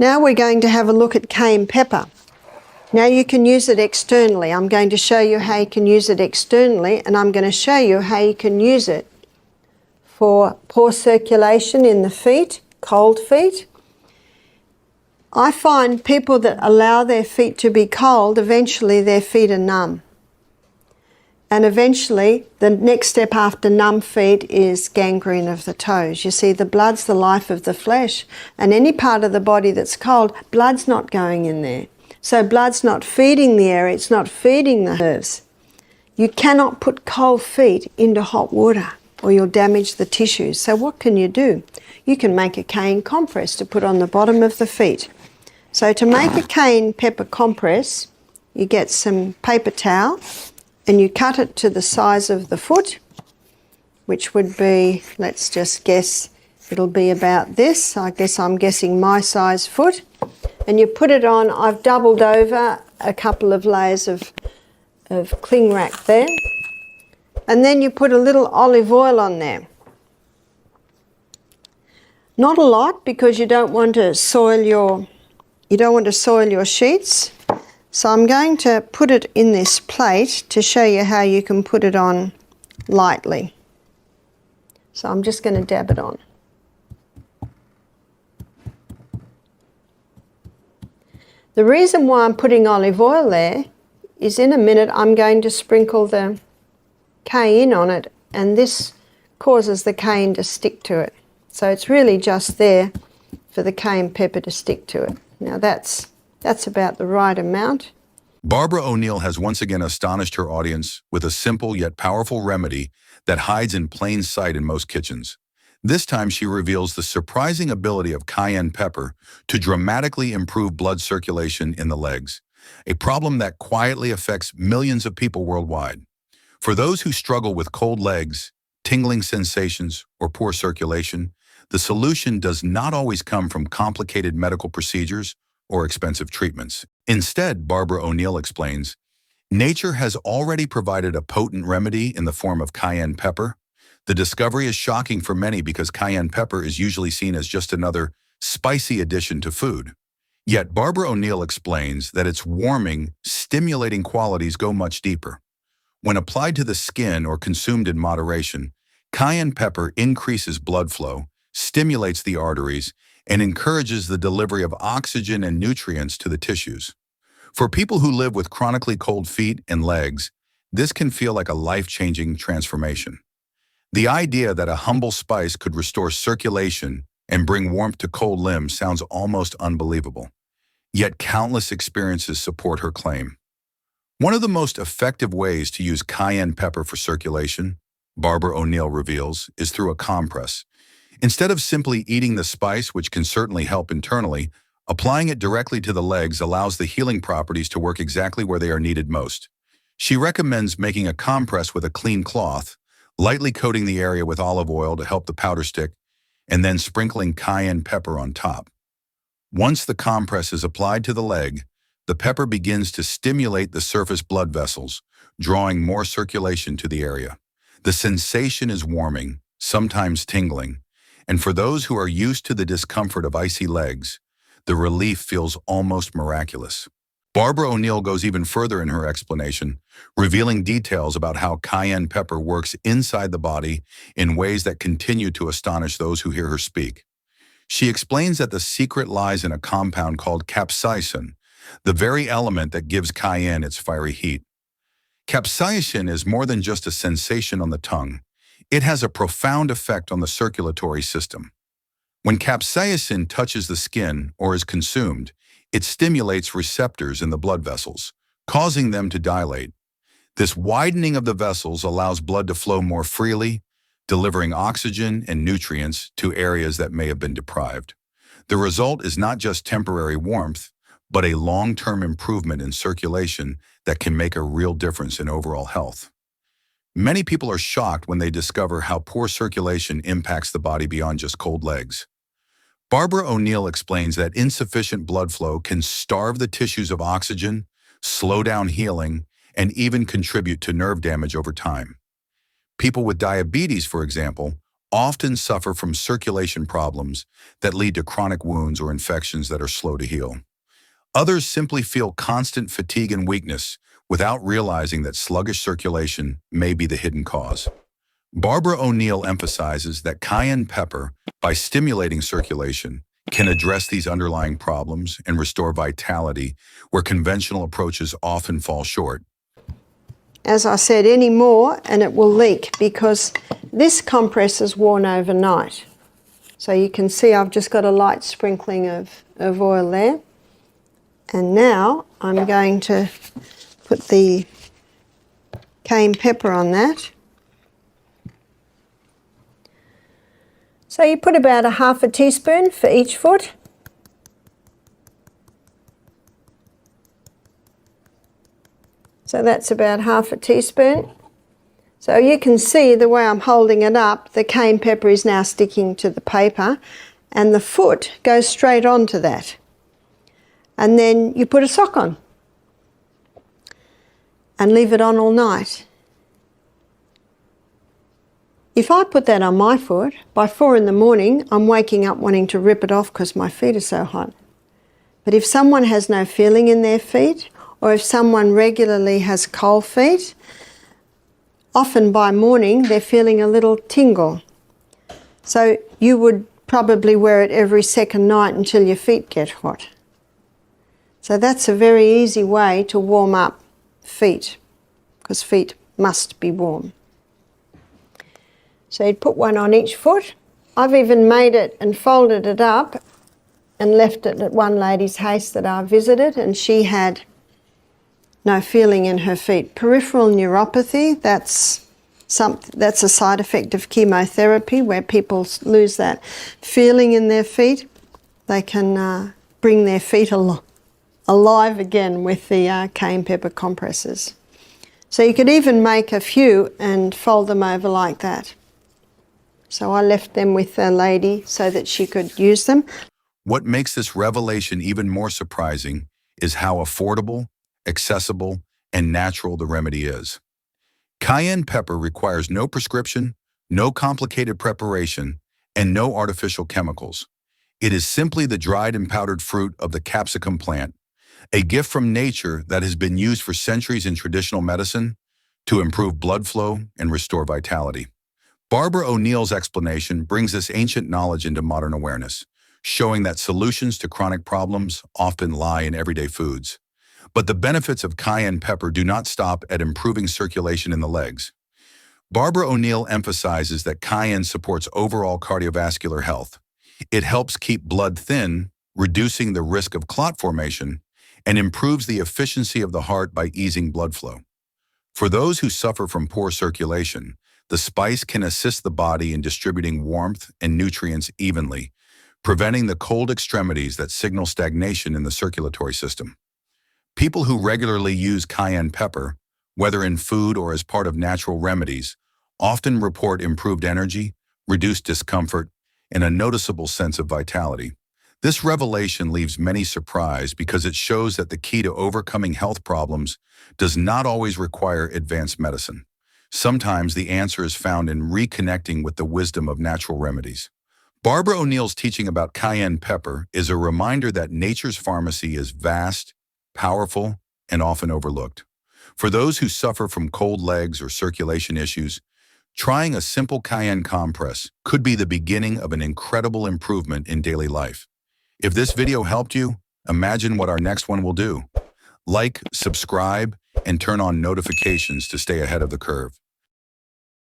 Now we're going to have a look at cayenne pepper. Now you can use it externally. I'm going to show you how you can use it externally, and I'm going to show you how you can use it for poor circulation in the feet, cold feet. I find people that allow their feet to be cold, eventually their feet are numb. And eventually, the next step after numb feet is gangrene of the toes. You see, the blood's the life of the flesh, and any part of the body that's cold, blood's not going in there. So blood's not feeding the area, it's not feeding the nerves. You cannot put cold feet into hot water or you'll damage the tissues. So what can you do? You can make a cayenne compress to put on the bottom of the feet. So to make a cayenne pepper compress, you get some paper towel, and you cut it to the size of the foot, which would be, let's just guess, it'll be about this. I guess I'm guessing my size foot. And you put it on, I've doubled over a couple of layers of cling wrap there. And then you put a little olive oil on there. Not a lot, because you don't want to soil your sheets. So I'm going to put it in this plate to show you how you can put it on lightly. So I'm just going to dab it on. The reason why I'm putting olive oil there is in a minute I'm going to sprinkle the cayenne on it, and this causes the cayenne to stick to it. So it's really just there for the cayenne pepper to stick to it. Now that's about the right amount. Barbara O'Neill has once again astonished her audience with a simple yet powerful remedy that hides in plain sight in most kitchens. This time she reveals the surprising ability of cayenne pepper to dramatically improve blood circulation in the legs, a problem that quietly affects millions of people worldwide. For those who struggle with cold legs, tingling sensations, or poor circulation, the solution does not always come from complicated medical procedures or expensive treatments. Instead, Barbara O'Neill explains, nature has already provided a potent remedy in the form of cayenne pepper. The discovery is shocking for many because cayenne pepper is usually seen as just another spicy addition to food. Yet Barbara O'Neill explains that its warming, stimulating qualities go much deeper. When applied to the skin or consumed in moderation, cayenne pepper increases blood flow, stimulates the arteries, and encourages the delivery of oxygen and nutrients to the tissues. For people who live with chronically cold feet and legs, this can feel like a life-changing transformation. The idea that a humble spice could restore circulation and bring warmth to cold limbs sounds almost unbelievable. Yet countless experiences support her claim. One of the most effective ways to use cayenne pepper for circulation, Barbara O'Neill reveals, is through a compress. Instead of simply eating the spice, which can certainly help internally, applying it directly to the legs allows the healing properties to work exactly where they are needed most. She recommends making a compress with a clean cloth, lightly coating the area with olive oil to help the powder stick, and then sprinkling cayenne pepper on top. Once the compress is applied to the leg, the pepper begins to stimulate the surface blood vessels, drawing more circulation to the area. The sensation is warming, sometimes tingling, and for those who are used to the discomfort of icy legs, the relief feels almost miraculous. Barbara O'Neill goes even further in her explanation, revealing details about how cayenne pepper works inside the body in ways that continue to astonish those who hear her speak. She explains that the secret lies in a compound called capsaicin, the very element that gives cayenne its fiery heat. Capsaicin is more than just a sensation on the tongue. It has a profound effect on the circulatory system. When capsaicin touches the skin or is consumed, it stimulates receptors in the blood vessels, causing them to dilate. This widening of the vessels allows blood to flow more freely, delivering oxygen and nutrients to areas that may have been deprived. The result is not just temporary warmth, but a long-term improvement in circulation that can make a real difference in overall health. Many people are shocked when they discover how poor circulation impacts the body beyond just cold legs. Barbara O'Neill explains that insufficient blood flow can starve the tissues of oxygen, slow down healing, and even contribute to nerve damage over time. People with diabetes, for example, often suffer from circulation problems that lead to chronic wounds or infections that are slow to heal. Others simply feel constant fatigue and weakness without realizing that sluggish circulation may be the hidden cause. Barbara O'Neill emphasizes that cayenne pepper, by stimulating circulation, can address these underlying problems and restore vitality where conventional approaches often fall short. As I said, any more and it will leak because this compress is worn overnight. So you can see I've just got a light sprinkling of oil there. And now I'm going to put the cayenne pepper on that. So you put about a half a teaspoon for each foot. So that's about half a teaspoon. So you can see the way I'm holding it up, the cayenne pepper is now sticking to the paper and the foot goes straight onto that. And then you put a sock on and leave it on all night. If I put that on my foot, by 4 in the morning, I'm waking up wanting to rip it off because my feet are so hot. But if someone has no feeling in their feet, or if someone regularly has cold feet, often by morning they're feeling a little tingle. So you would probably wear it every second night until your feet get hot. So that's a very easy way to warm up feet, because feet must be warm. So you'd put one on each foot. I've even made it and folded it up and left it at one lady's house that I visited, and she had no feeling in her feet. Peripheral neuropathy, that's a side effect of chemotherapy where people lose that feeling in their feet. They can bring their feet alive again with the cayenne pepper compresses. So you could even make a few and fold them over like that. So I left them with a lady so that she could use them. What makes this revelation even more surprising is how affordable, accessible, and natural the remedy is. Cayenne pepper requires no prescription, no complicated preparation, and no artificial chemicals. It is simply the dried and powdered fruit of the capsicum plant, a gift from nature that has been used for centuries in traditional medicine to improve blood flow and restore vitality. Barbara O'Neill's explanation brings this ancient knowledge into modern awareness, showing that solutions to chronic problems often lie in everyday foods. But the benefits of cayenne pepper do not stop at improving circulation in the legs. Barbara O'Neill emphasizes that cayenne supports overall cardiovascular health. It helps keep blood thin, reducing the risk of clot formation, and improves the efficiency of the heart by easing blood flow. For those who suffer from poor circulation, the spice can assist the body in distributing warmth and nutrients evenly, preventing the cold extremities that signal stagnation in the circulatory system. People who regularly use cayenne pepper, whether in food or as part of natural remedies, often report improved energy, reduced discomfort, and a noticeable sense of vitality. This revelation leaves many surprised because it shows that the key to overcoming health problems does not always require advanced medicine. Sometimes the answer is found in reconnecting with the wisdom of natural remedies. Barbara O'Neill's teaching about cayenne pepper is a reminder that nature's pharmacy is vast, powerful, and often overlooked. For those who suffer from cold legs or circulation issues, trying a simple cayenne compress could be the beginning of an incredible improvement in daily life. If this video helped you, imagine what our next one will do. Like, subscribe, and turn on notifications to stay ahead of the curve.